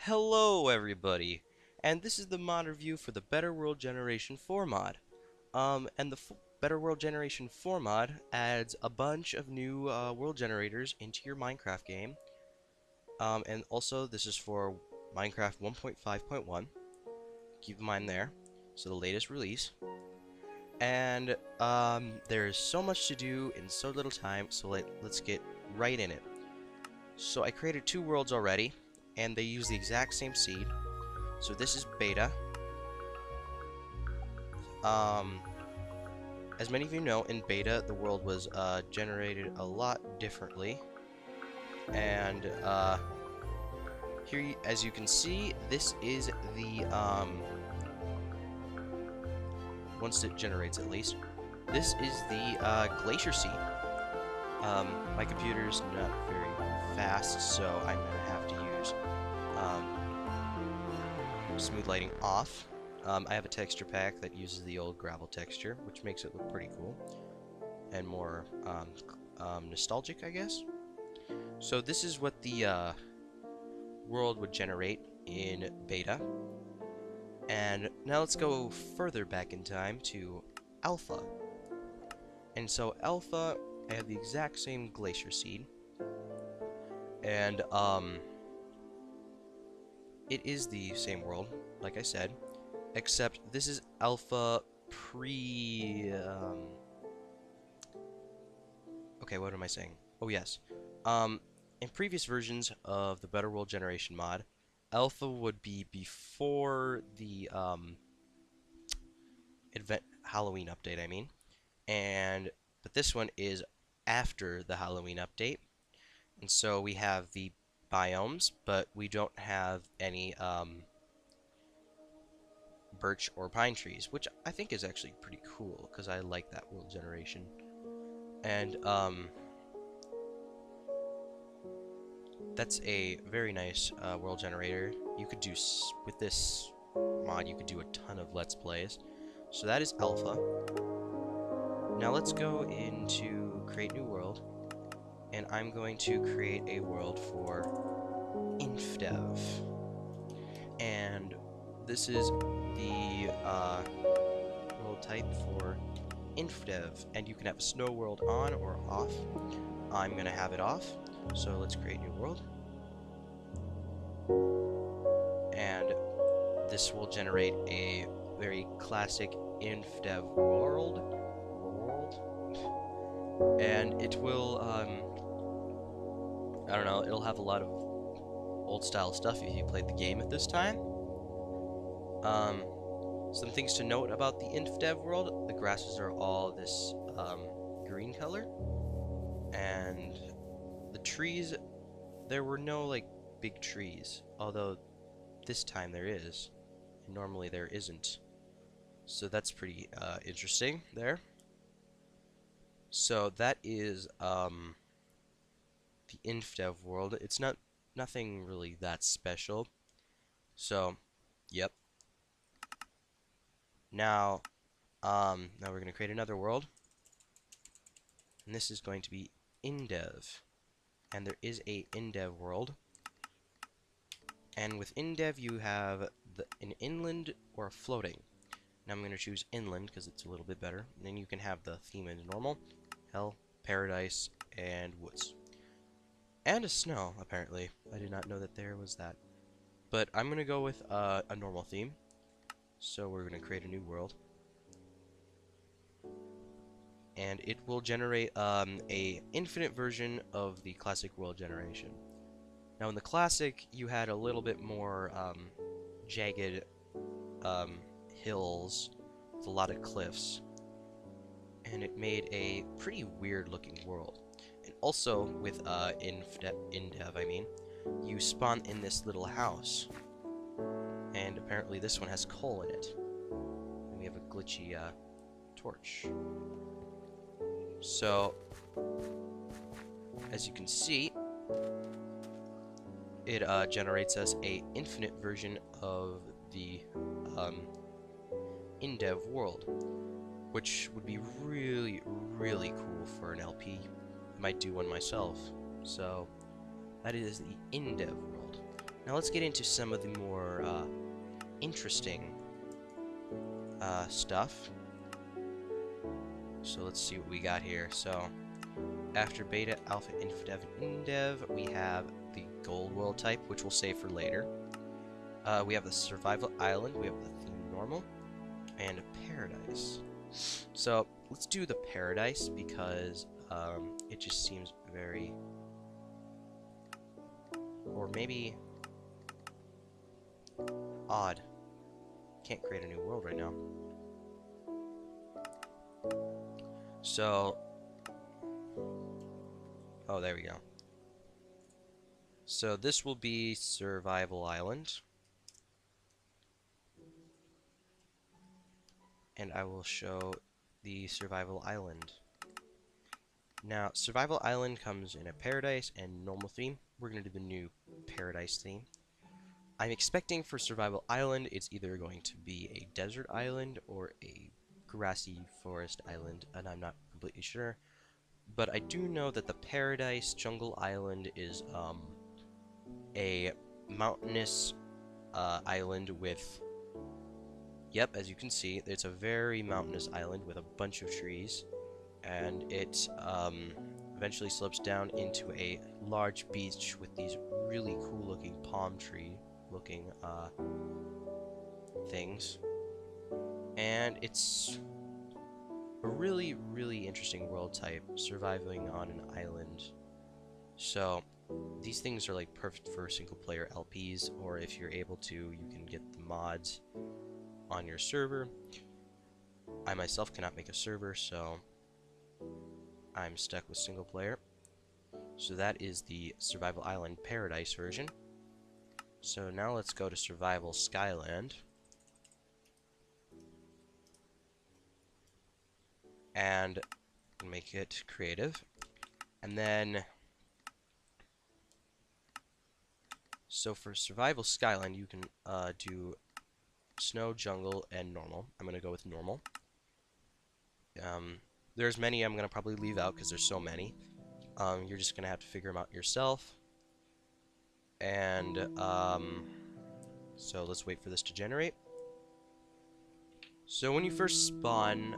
Hello everybody, and this is the mod review for the Better World Generation 4 mod. And the Better World Generation 4 mod adds a bunch of new world generators into your Minecraft game. And also this is for Minecraft 1.5.1. Keep in mind there. So the latest release. And there's so much to do in so little time, so let's get right in it. So I created two worlds already, and they use the exact same seed. So this is beta. Um, as many of you know, in beta, the world was generated a lot differently. And here, as you can see, this is the, once it generates at least, this is the glacier seed. My computer's not very fast, so I'm gonna have to use smooth lighting off. I have a texture pack that uses the old gravel texture, which makes it look pretty cool and more nostalgic, I guess. So this is what the world would generate in beta. And now let's go further back in time to alpha. And so alpha, I have the exact same glacier seed. And it is the same world, like I said, except this is alpha pre okay, what am I saying? Oh yes. In previous versions of the Better World Generation mod, alpha would be before the event Halloween update, I mean. But this one is after the Halloween update. And so we have the biomes, but we don't have any birch or pine trees, which I think is actually pretty cool because I like that world generation. And that's a very nice world generator. You could do with this mod, you could do a ton of Let's Plays. So that is alpha. Now let's go into create new world, and I'm going to create a world for InfDev. And this is the world type for InfDev, and you can have Snow World on or off. I'm gonna have it off, so let's create new world. And this will generate a very classic InfDev world. And it will, I don't know, it'll have a lot of old style stuff if you played the game at this time. Some things to note about the InfDev world: the grasses are all this green color, and the trees, there were no like big trees, although this time there is, and normally there isn't. So that's pretty interesting there. So that is the InfDev world. It's nothing really that special. So, yep. Now we're going to create another world, and this is going to be InDev, and there is a InDev world, and with InDev you have an inland or a floating. Now I'm going to choose inland because it's a little bit better, and then you can have the theme in normal, hell, paradise, and woods. And a snow, apparently. I did not know that there was that. But I'm going to go with a normal theme, so we're going to create a new world. And it will generate a infinite version of the classic world generation. Now in the classic, you had a little bit more jagged hills with a lot of cliffs, and it made a pretty weird looking world. And also with InDev, I mean, you spawn in this little house, and apparently this one has coal in it, and we have a glitchy torch. So, as you can see, it generates us a infinite version of the InDev world, which would be really, really cool for an LP. I might do one myself. So, that is the InDev world. Now let's get into some of the more interesting stuff. So let's see what we got here. So after beta, alpha, infdev, and indev, we have the gold world type, which we'll save for later. We have the survival island, we have the theme normal, and a paradise. So let's do the paradise because it just seems very, or maybe odd. Can't create a new world right now. So, oh, there we go. So this will be Survival Island. And I will show the Survival Island. Now, Survival Island comes in a Paradise and normal theme. We're going to do the new Paradise theme. I'm expecting for Survival Island, it's either going to be a desert island or a grassy forest island, and I'm not completely sure. But I do know that the Paradise Jungle Island is a mountainous island with, yep, as you can see, it's a very mountainous island with a bunch of trees, and it eventually slopes down into a large beach with these really cool looking palm tree looking things, and it's a really, really interesting world type, surviving on an island. So these things are like perfect for single player LPs, or if you're able to, you can get the mods on your server. I myself cannot make a server, so I'm stuck with single player. So that is the Survival Island Paradise version. So now let's go to Survival Skyland. And make it creative. And then, so for Survival Skyland, you can do snow, jungle, and normal. I'm going to go with normal. There's many I'm going to probably leave out because there's so many. You're just going to have to figure them out yourself. And so let's wait for this to generate. So when you first spawn,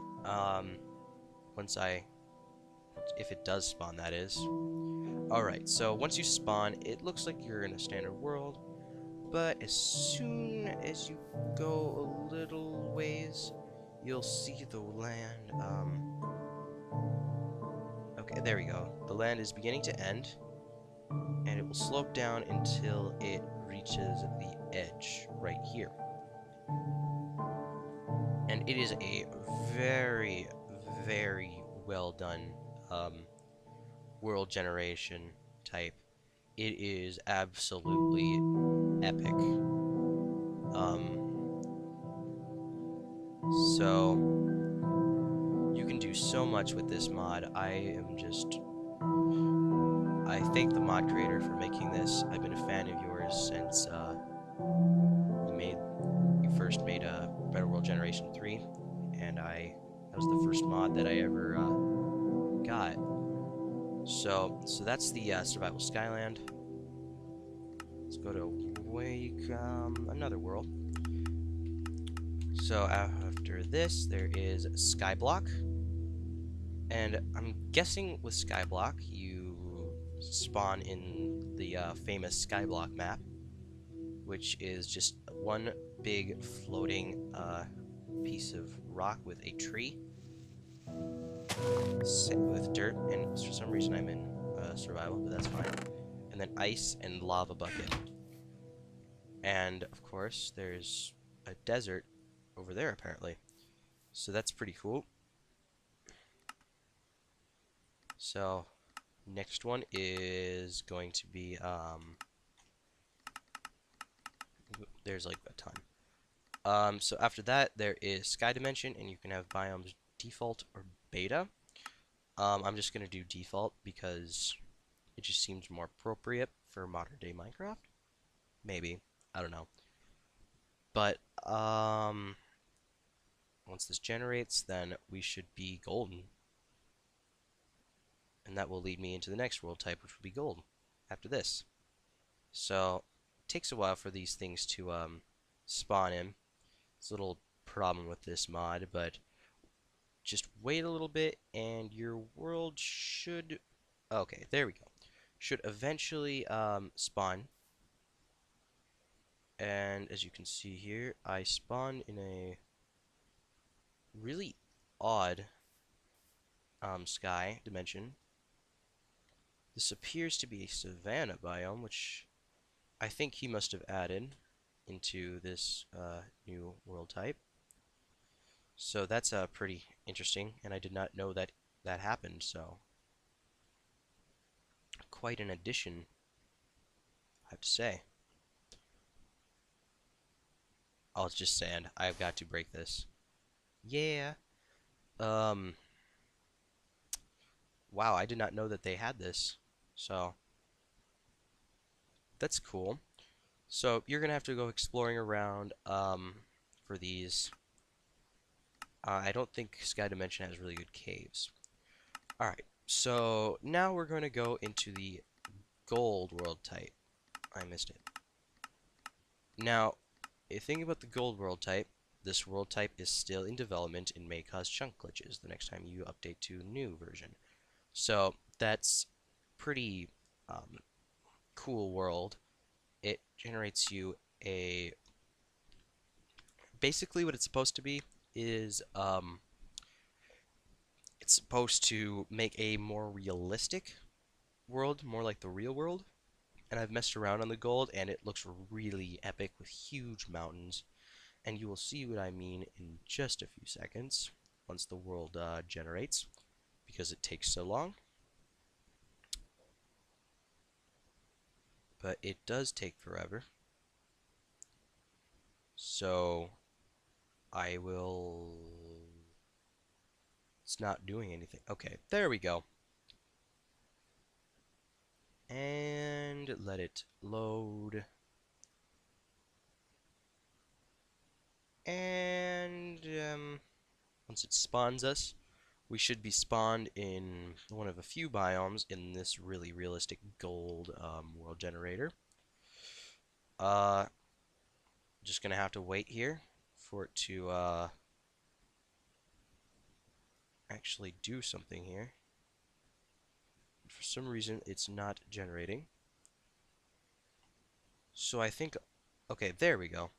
if it does spawn, that is. Alright, so once you spawn, it looks like you're in a standard world, but as soon as you go a little ways, you'll see the land, okay, there we go. The land is beginning to end, and it will slope down until it reaches the edge right here. And it is a very, very well done world generation type. It is absolutely epic. So you can do so much with this mod. I thank the mod creator for making this. I've been a fan of yours since you first made a Better World Generation 3, and that was the first mod that I ever got. So that's the Survival Skyland. Let's go to Wake another world. So after this, there is Skyblock, and I'm guessing with Skyblock you spawn in the famous Skyblock map, which is just one big floating piece of rock with a tree with dirt, and for some reason I'm in survival, but that's fine. And then ice and lava bucket. And of course there's a desert over there apparently. So that's pretty cool. So next one is going to be there's like a ton. So after that there is Sky Dimension, and you can have biomes default or beta. I'm just gonna do default because it just seems more appropriate for modern day Minecraft. Maybe, I don't know. But once this generates, then we should be golden. And that will lead me into the next world type, which will be gold after this. So takes a while for these things to spawn in. It's a little problem with this mod, but just wait a little bit and your world should... Okay, there we go. Should eventually spawn. And as you can see here, I spawned in a really odd sky dimension. This appears to be a savanna biome, which I think he must have added into this new world type. So that's pretty interesting, and I did not know that that happened, so quite an addition, I have to say. Oh, it's just sand. I've got to break this. Yeah. Um, wow, I did not know that they had this. So, that's cool. So, you're gonna have to go exploring around, for these. I don't think Sky Dimension has really good caves. Alright, so now we're going to go into the gold world type. I missed it. Now, if you think about the gold world type, this world type is still in development and may cause chunk glitches the next time you update to new version. So that's pretty cool world. It generates you a... Basically what it's supposed to be is it's supposed to make a more realistic world, more like the real world. And I've messed around on the gold, and it looks really epic with huge mountains. And you will see what I mean in just a few seconds once the world generates, because it takes so long. But it does take forever. So I will... It's not doing anything. Okay, there we go. And let it load. And once it spawns us, we should be spawned in one of a few biomes in this really realistic gold world generator. Just gonna have to wait here for it to actually do something here. For some reason, it's not generating. So I think, okay, there we go.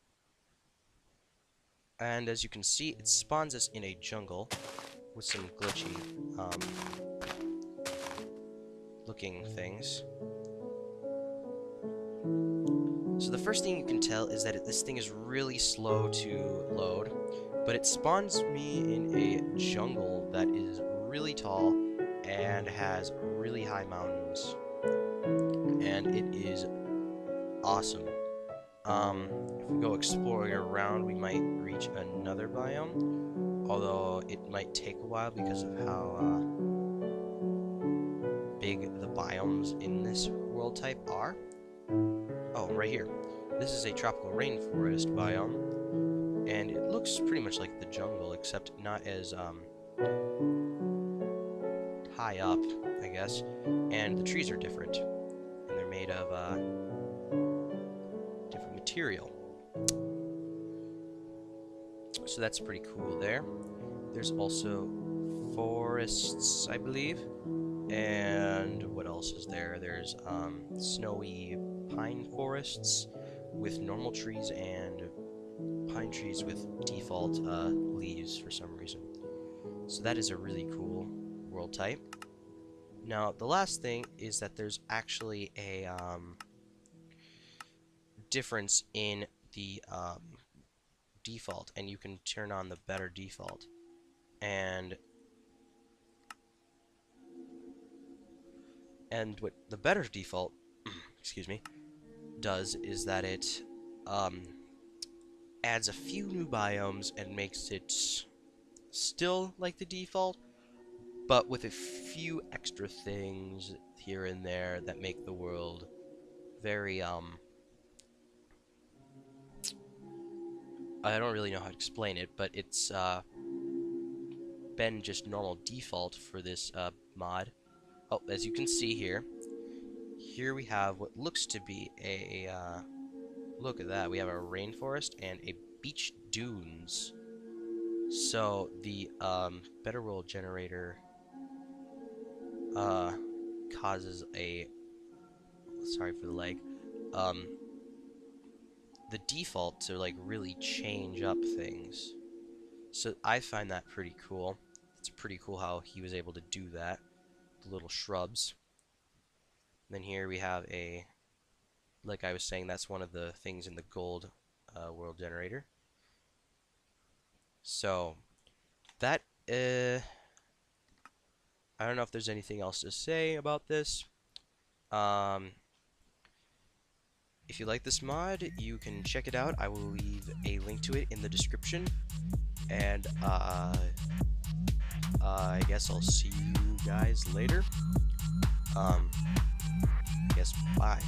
And as you can see, it spawns us in a jungle with some glitchy looking things. So the first thing you can tell is that this thing is really slow to load, but it spawns me in a jungle that is really tall and has really high mountains. And it is awesome. If we go exploring around, we might reach another biome, although it might take a while because of how big the biomes in this world type are. Oh, right here. This is a tropical rainforest biome, and it looks pretty much like the jungle, except not as high up, I guess. And the trees are different, and they're made of different material. So that's pretty cool there. There's also forests, I believe. And what else is there? There's snowy pine forests with normal trees and pine trees with default leaves for some reason. So that is a really cool world type. Now, the last thing is that there's actually a difference in the default, and you can turn on the better default. And what the better default, excuse me, does is that it adds a few new biomes and makes it still like the default, but with a few extra things here and there that make the world very I don't really know how to explain it, but it's been just normal default for this mod. Oh, as you can see here, we have what looks to be a Look at that. We have a rainforest and a beach dunes. So the Better World generator uh causes a, sorry for the lag, um the default to like really change up things. So I find that pretty cool. It's pretty cool how he was able to do that. The little shrubs. And then here we have a, like I was saying, that's one of the things in the gold world generator. So that I don't know if there's anything else to say about this. Um, if you like this mod, you can check it out. I will leave a link to it in the description. And I guess I'll see you guys later. I guess bye.